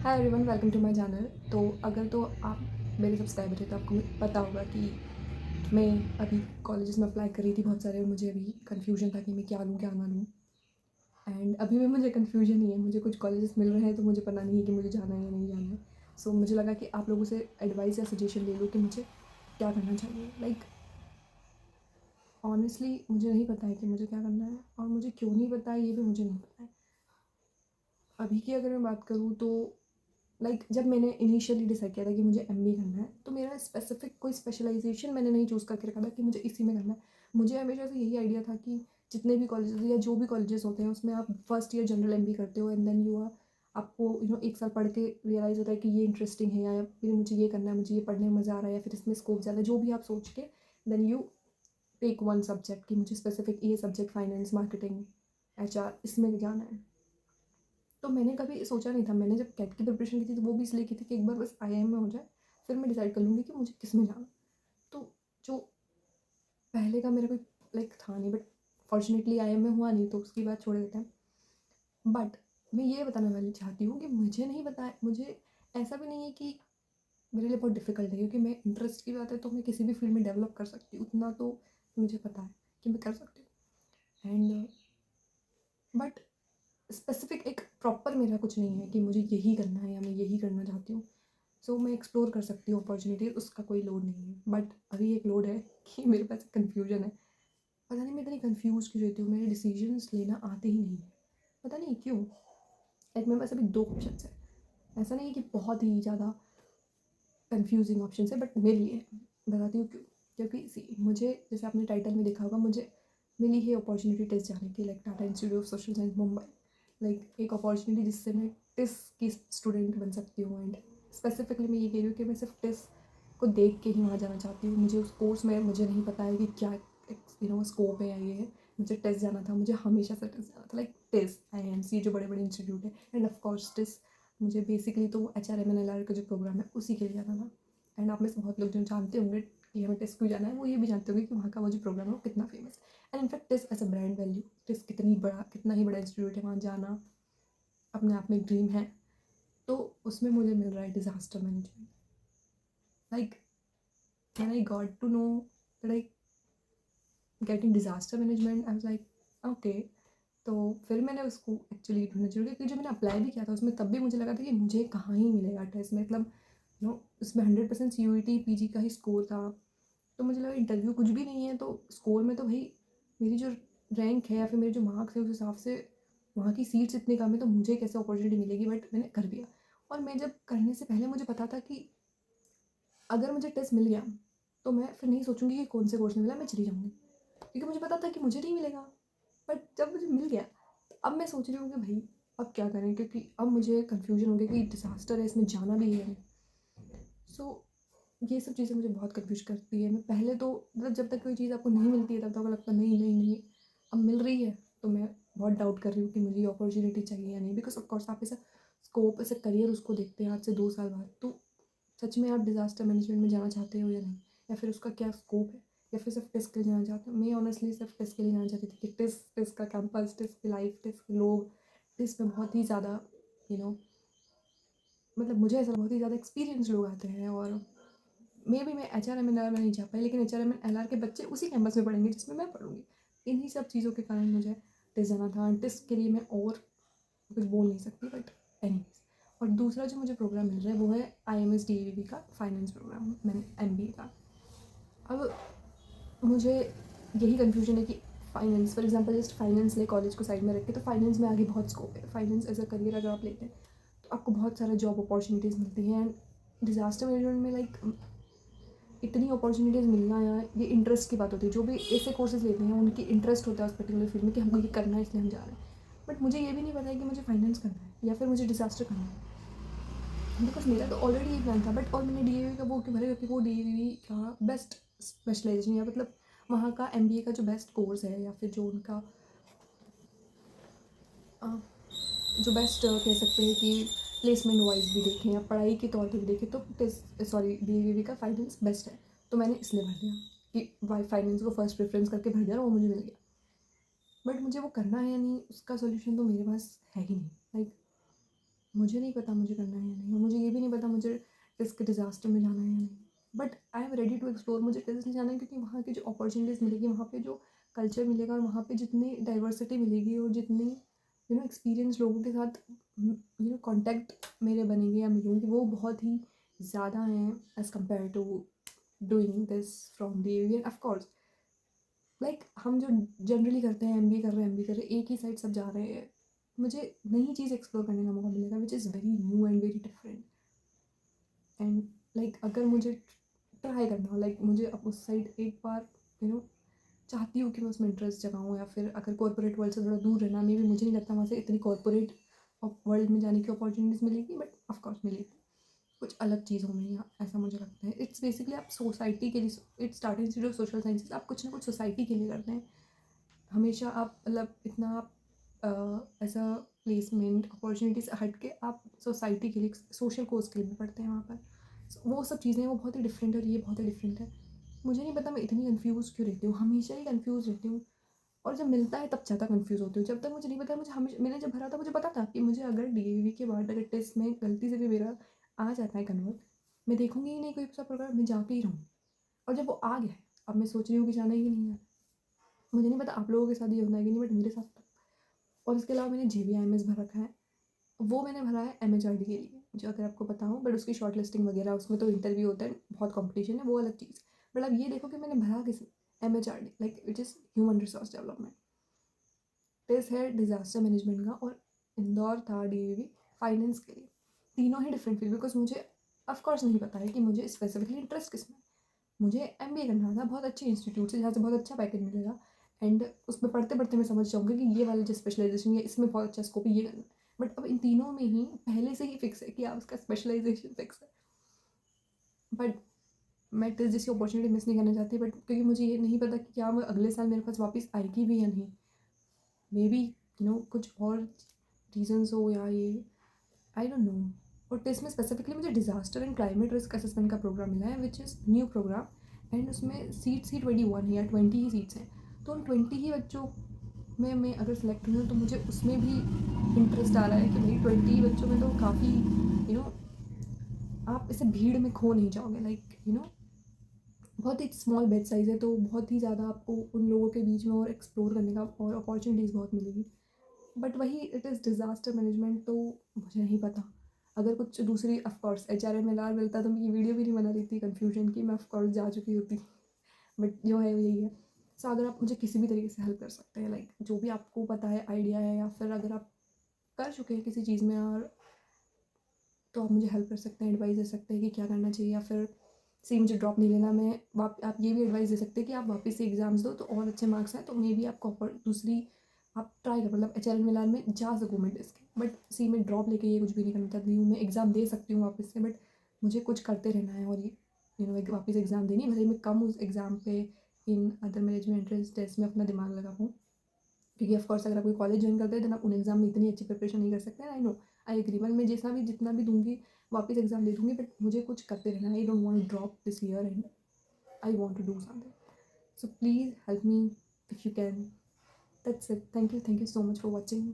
Hi everyone, welcome to my channel. तो अगर तो आप मेरे सब्सक्राइबर हैं तो आपको पता होगा कि मैं अभी कॉलेजेस में अप्लाई कर रही थी बहुत सारे, और मुझे अभी कन्फ्यूजन था कि मैं क्या लूँ क्या ना लूँ। एंड अभी भी मुझे कन्फ्यूजन ही है। मुझे कुछ कॉलेजेस मिल रहे हैं तो मुझे पता नहीं है कि मुझे जाना है या नहीं जाना है। सो मुझे लगा कि आप लोगों से एडवाइस या सजेशन ले लूँ कि मुझे क्या करना चाहिए। ऑनेस्टली मुझे नहीं पता है कि मुझे क्या करना है, और मुझे क्यों नहीं पता है ये भी मुझे नहीं पता है। अभी की अगर मैं बात करूँ तो जब मैंने इनिशियली डिसाइड किया था कि मुझे एमबीए करना है, तो मेरा स्पेसिफिक कोई स्पेशलाइजेशन मैंने नहीं चूज़ करके रखा था कि मुझे इसी में करना है। मुझे हमेशा से यही आइडिया था कि जितने भी कॉलेजेस या जो भी कॉलेजेस होते हैं उसमें आप फर्स्ट ईयर जनरल एमबीए करते हो, एंड देन यू आर आपको एक साल पढ़ के रियलाइज़ होता है कि ये इंटरेस्टिंग है, या फिर मुझे ये करना है, मुझे ये पढ़ने में मज़ा आ रहा है, या फिर इसमें स्कोप ज़्यादा है, जो भी आप सोच के then you take one subject कि मुझे स्पेसिफिक ये सब्जेक्ट फाइनेंस, मार्केटिंग, एचआर इसमें जाना है। तो मैंने कभी सोचा नहीं था। मैंने जब कैट की प्रिपरेशन की थी तो वो भी इसलिए की थी कि एक बार बस आईआईएम में हो जाए, फिर मैं डिसाइड कर लूँगी कि मुझे किस में जाना। तो जो पहले का मेरा कोई था नहीं, बट फॉर्चुनेटली आईआईएम में हुआ नहीं, तो उसकी बात छोड़ देते हैं। बट मैं ये बताने वाली चाहती हूँ कि मुझे नहीं पता है। मुझे ऐसा भी नहीं है कि मेरे लिए बहुत डिफ़िकल्ट है, क्योंकि मैं इंटरेस्ट की बात है तो मैं किसी भी फील्ड में डेवलप कर सकती हूँ। उतना तो मुझे पता है कि मैं कर सकती हूँ। एंड बट स्पेसिफिक एक प्रॉपर मेरा कुछ नहीं है कि मुझे यही करना है या मैं यही करना चाहती हूँ। सो मैं एक्सप्लोर कर सकती हूँ अपॉर्चुनिटीज़, उसका कोई लोड नहीं है। बट अभी एक लोड है कि मेरे पास कन्फ्यूजन है। पता नहीं मैं इतनी कन्फ्यूज़ क्यों रहती हूँ, मेरे डिसीजंस लेना आते ही नहीं है, पता नहीं क्यों। मेरे पास अभी दो ऑप्शन है। ऐसा नहीं है कि बहुत ही ज़्यादा कन्फ्यूजिंग ऑप्शन है, बट मेरे लिए बताती हूँ क्यों। क्योंकि सी मुझे, जैसे आपने टाइटल में देखा होगा, मुझे मिली है अपॉर्चुनिटी टेस्ट जाने की, Tata institute of social science Mumbai. एक अपॉर्चुनिटी जिससे मैं टिस की स्टूडेंट बन सकती हूँ। एंड स्पेसिफिकली मैं ये कह रही हूँ कि मैं सिर्फ टिस को देख के ही वहाँ जाना चाहती हूँ। मुझे उस कोर्स में मुझे नहीं पता है कि क्या स्कोप है या ये है। मुझे टेस्ट जाना था, मुझे हमेशा से टेस्ट जाना था, टिस आईआईएमसी जो बड़े बड़े इंस्टीट्यूट है, एंड ऑफकोर्स टिस। मुझे बेसिकली तो HRMNLR का जो प्रोग्राम है उसी के लिए जाना था। एंड आप में से बहुत लोग जो जानते होंगे कि हमें टेस्ट क्यों जाना है, वो ये भी जानते होंगे कि वहाँ का वो जो प्रोग्राम है वो कितना फेमस है। And in fact TISS as a brand value, TISS कितना ही बड़ा इंस्टीट्यूट है, वहाँ जाना अपने आप में एक ड्रीम है। तो उसमें मुझे मिल रहा है disaster management. Like when I got to know that I getting disaster management, I was like okay। तो फिर मैंने उसको एक्चुअली ढूंढना शुरू किया, क्योंकि जब मैंने अप्लाई भी किया था उसमें तब भी मुझे लगा था कि मुझे कहाँ ही मिलेगा टेस्ट में। उसमें 100% CUET PG का ही स्कोर था। तो मुझे लगा इंटरव्यू कुछ भी नहीं है, तो स्कोर में तो भाई मेरी जो रैंक है या फिर मेरे जो मार्क्स है उस हिसाब से वहाँ की सीट्स इतनी कम है, तो मुझे कैसे अपॉर्चुनिटी मिलेगी। बट मैंने कर दिया। और मैं जब करने से पहले मुझे पता था कि अगर मुझे टेस्ट मिल गया तो मैं फिर नहीं सोचूंगी कि कौन से कोर्स में मिला, मैं चली जाऊँगी, क्योंकि मुझे पता था कि मुझे नहीं मिलेगा। बट जब मुझे मिल गया तो अब मैं सोच रही हूँ कि भाई अब क्या करें, क्योंकि अब मुझे कन्फ्यूजन हो गया कि डिज़ास्टर है, इसमें जाना भी है। सो ये सब चीज़ें मुझे बहुत कन्फ्यूज करती है। मैं पहले तो जब तक कोई चीज़ आपको नहीं मिलती है तब तक लगता है नहीं नहीं नहीं, अब मिल रही है तो मैं बहुत डाउट कर रही हूँ कि मुझे ये अपॉर्चुनिटी चाहिए या नहीं। बिकॉज ऑफकोर्स आप ऐसा स्कोप, ऐसा करियर उसको देखते हैं आज से 2 साल बाद, तो सच में आप डिज़ास्टर मैनेजमेंट में जाना चाहते हो या नहीं, या फिर उसका क्या स्कोप है, या फिर सिर्फ टेस्ट के लिए जाना चाहते हो। मैं ऑनेस्टली सिर्फ टेस्ट के लिए जाना चाहती थी कि टेस्ट का कैंपस, टेस्ट की लाइफ, टेस्ट के लोग, टेस्ट में बहुत ही ज़्यादा यू नो मुझे ऐसा बहुत ही ज़्यादा एक्सपीरियंस लोग आते हैं। और मे भी मैं HRMNLR में नहीं जा पाई, लेकिन HRMNLR के बच्चे उसी कैंपस में पढ़ेंगे जिसमें मैं पढ़ूंगी। इन्हीं सब चीज़ों के कारण मुझे टेस्ट जाना था। टेस्ट के लिए मैं और कुछ बोल नहीं सकती, बट एनीवेज। और दूसरा जो मुझे प्रोग्राम मिल रहा है वो है IMS DAVV का फाइनेंस प्रोग्राम, मैंने MBA का। अब मुझे यही कन्फ्यूजन है कि finance, for example just finance ले कॉलेज को साइड में रख के, तो फाइनेंस में आगे बहुत स्कोप है। फाइनेंस एज अ करियर अगर आप लेते हैं तो आपको बहुत सारा जॉब अपॉर्चुनिटीज़ मिलती हैं। एंड डिज़ास्टर मैनेजमेंट में इतनी अपॉर्चुनिटीज़ मिलना, या ये इंटरेस्ट की बात होती है। जो भी ऐसे कोर्सेज लेते हैं उनकी इंटरेस्ट होता है उस पर्टिकुलर फील्ड में कि हमको ये करना है इसलिए हम जा रहे हैं। बट मुझे ये भी नहीं पता है कि मुझे फाइनेंस करना है या फिर मुझे डिज़ास्टर करना है। बिकॉज मेरा तो ऑलरेडी एक प्लान था, बट और मैंने DAV का वो क्यों भरे, क्योंकि वो DAV का बेस्ट स्पेशलाइजेशन, या वहाँ का MBA का जो बेस्ट कोर्स है, या फिर जो उनका जो बेस्ट कह सकते हैं कि प्लेसमेंट वाइज भी देखें या पढ़ाई के तौर पे भी देखें, तो DAV का फाइनेंस बेस्ट है। तो मैंने इसलिए भर दिया कि वाई फाइनेंस को फर्स्ट प्रेफरेंस करके भर दिया और वो मुझे मिल गया। बट मुझे वो करना है या नहीं उसका सोल्यूशन तो मेरे पास है ही नहीं। मुझे नहीं पता मुझे करना है या नहीं, और मुझे ये भी नहीं पता मुझे रिस्क डिज़ास्टर में जाना है या नहीं, but I am ready to explore. मुझे इसलिए जाना है क्योंकि वहाँ की जो अपॉर्चुनिटीज़ मिलेगी, वहाँ पे जो कल्चर मिलेगा, और वहाँ पे जितनी डाइवर्सिटी मिलेगी, और जितनी एक्सपीरियंस लोगों के साथ कॉन्टैक्ट मेरे बनेंगे या मिलूँगी, वो बहुत ही ज़्यादा हैं as compare to doing this from D of course. Like हम जो जनरली करते हैं, एमबीए कर रहे हैं, एक ही साइड सब जा रहे हैं, मुझे नई चीज़ एक्सप्लोर करने का मौका मिलेगा which is very new and very different. And like अगर मुझे ट्राई करना हो, लाइक मुझे अब उस साइड एक बार यू नो चाहती हूँ कि मैं उसमें इंटरेस्ट जगाऊँ, या फिर अगर कॉर्पोरेट वर्ल्ड से थोड़ा दूर रहना, मे भी मुझे नहीं लगता वहाँ से इतनी कॉर्पोरेट वर्ल्ड में जाने की अपॉर्चुनिटीज़ मिलेगी, बट ऑफकोर्स मिलेगी, कुछ अलग चीज़ होंगी यहाँ, ऐसा मुझे लगता है। इट्स बेसिकली आप सोसाइटी के लिए, it's starting institute of social sciences, आप कुछ ना कुछ सोसाइटी के लिए करते हैं हमेशा। आप मतलब इतना आप ऐसा प्लेसमेंट अपॉर्चुनिटी से हट के आप सोसाइटी के लिए, सोशल कोर्स के लिए भी पढ़ते हैं वहाँ पर। वो सब चीज़ें वो बहुत ही डिफरेंट है, और ये बहुत ही डिफरेंट है। मुझे नहीं पता मैं इतनी कन्फ्यूज़ क्यों रहती हूँ, हमेशा ही कन्फ्यूज़ रहती हूँ, और जब मिलता है तब ज़्यादा कन्फ्यूज़ होती हूँ। जब तक मुझे नहीं पता, मुझे हमेशा, मैंने जब भरा था मुझे पता था कि मुझे अगर डीएवी के बाद अगर टेस्ट में गलती से भी मेरा आ जाता है कन्वर्ट, मैं देखूँगी ही नहीं कोई सा प्रोग्राम, मैं जाके ही रहूँ। और जब वो आ गया है, अब मैं सोच रही हूँ कि जाना ही नहीं है। मुझे नहीं पता आप लोगों के साथ ये होना है कि नहीं, बट मेरे साथ तो। और इसके अलावा मैंने JVIMS भर रखा है, वो मैंने भरा है MHRD के लिए, जो अगर आपको पता हो, बट उसकी शॉर्ट लिस्टिंग वगैरह, उसमें तो इंटरव्यू होता है, बहुत कॉम्पिटिशन है, वो अलग चीज़। बट अब ये देखो कि मैंने भरा किस MHRD, like it is human resource development. TISS है डिज़ास्टर मैनेजमेंट का, और इंदौर था DAV फाइनेंस के लिए। तीनों ही डिफरेंट फील्ड, बिकॉज मुझे ऑफकोर्स नहीं पता है कि मुझे स्पेसिफिकली इंटरेस्ट किस में। मुझे MBA करना था बहुत अच्छे इंस्टीट्यूट से, जहाँ से बहुत अच्छा पैकेज मिलेगा, एंड उसमें पढ़ते पढ़ते मैं समझ जाऊँगी कि ये वाला जो स्पेशलाइजेशन है, इसमें बहुत अच्छा स्कोप है, ये करना। बट अब इन तीनों में ही पहले से ही फिक्स है कि आप उसका स्पेशलाइजेशन फिक्स है। बट मैं टेस्ट जैसी अपॉर्चुनिटी मिस नहीं करना चाहती, बट क्योंकि मुझे ये नहीं पता कि क्या वो अगले साल मेरे पास वापस आएगी भी या नहीं। मे बी कुछ और रीजन्स हो, या ये आई डोंट नो। और टेस्ट में स्पेसिफिकली मुझे disaster and climate risk assessment का प्रोग्राम मिला है, which is new program, and उसमें सीट्स ही 21 है या 20 ही सीट्स हैं। तो उन 20 ही बच्चों में मैं अगर सेलेक्ट हूँ, तो मुझे उसमें भी इंटरेस्ट आ रहा है कि भाई 20 बच्चों में तो काफ़ी यू नो आप इसे भीड़ में खो नहीं जाओगे, लाइक बहुत ही स्मॉल बैच साइज़ है, तो बहुत ही ज़्यादा आपको उन लोगों के बीच में और एक्सप्लोर करने का और अपॉर्चुनिटीज़ बहुत मिलेगी। बट वही इट इज़ डिज़ास्टर मैनेजमेंट, तो मुझे नहीं पता। अगर कुछ दूसरी ऑफकोर्स HRMLR मिलता तो मैं ये वीडियो भी नहीं बना रही थी कन्फ्यूजन की, मैं ऑफकोर्स जा चुकी होती। बट जो है वो यही है। सो अगर आप मुझे किसी भी तरीके से हेल्प कर सकते हैं, लाइक जो भी आपको पता है, आइडिया है, या फिर अगर आप कर चुके हैं किसी चीज़ में, और तो आप मुझे हेल्प कर सकते हैं, एडवाइस दे सकते हैं कि क्या करना चाहिए, या फिर सी मुझे ड्रॉप नहीं लेना। मैं आप ये भी एडवाइस दे सकते हैं कि आप वापस से एग्ज़ाम्स दो, तो और अच्छे मार्क्स आए तो मे बी आपको दूसरी आप ट्राई कर, मतलब HRMLR में जा सको मैं टेस्ट के। बट सी में ड्रॉप लेके ये कुछ भी नहीं करना चाहती हूँ, मैं एग्ज़ाम दे सकती हूँ वापस से, बट मुझे कुछ करते रहना है, और ये वापस एग्ज़ाम देनी, भले मैं कम उस एग्ज़ाम पे in other management entrance test में अपना दिमाग लगा पाऊँ। क्योंकि ऑफकोर्स अगर आप कोई कॉलेज ज्वाइन करते हैं, देन आप उन एग्ज़ाम में इतनी अच्छी प्रिपरेशन नहीं कर सकते हैं। I know, I agree, but मैं जैसा भी जितना भी दूंगी वापस एग्ज़ाम दे दूंगी, बट मुझे कुछ करते रहना। I don't want drop this year, and I want to do something. So please help me if you can. That's it. Thank you so much for watching.